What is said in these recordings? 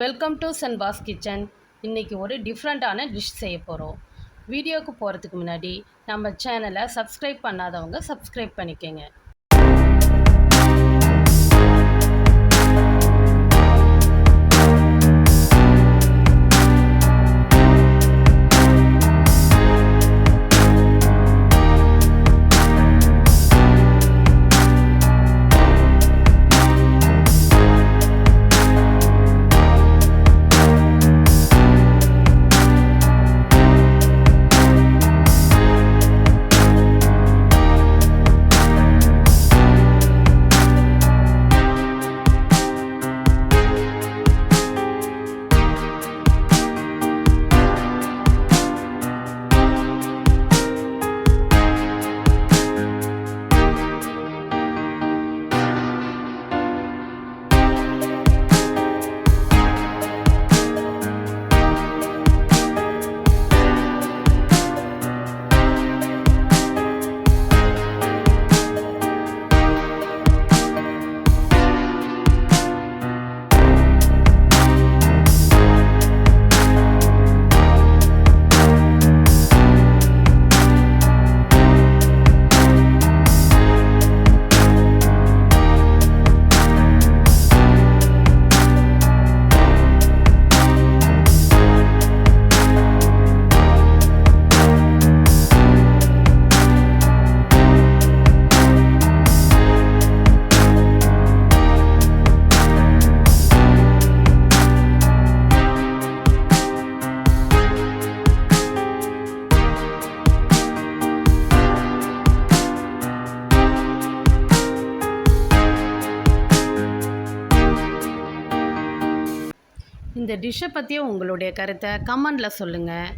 Welcome to சென்பாஸ் kitchen. இன்றைக்கி ஒரு டிஃப்ரெண்ட்டான டிஷ் செய்ய போகிறோம். வீடியோவுக்கு போகிறதுக்கு முன்னாடி நம்ம சேனலை சப்ஸ்கிரைப் பண்ணாதவங்க சப்ஸ்கிரைப் பண்ணிக்கோங்க. இந்த டிஷ்ஷை பற்றியும் உங்களுடைய கருத்தை கமெண்டில் சொல்லுங்கள்.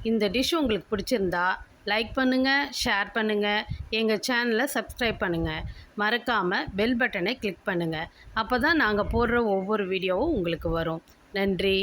இந்த டிஷ் உங்களுக்கு பிடிச்சிருந்தா லைக் பண்ணுங்கள், ஷேர் பண்ணுங்கள், எங்கள் சேனலை சப்ஸ்கிரைப் பண்ணுங்கள். மறக்காமல் பெல் பட்டனை கிளிக் பண்ணுங்கள். அப்போ தான் நாங்கள் போடுற ஒவ்வொரு வீடியோவும் உங்களுக்கு வரும். நன்றி.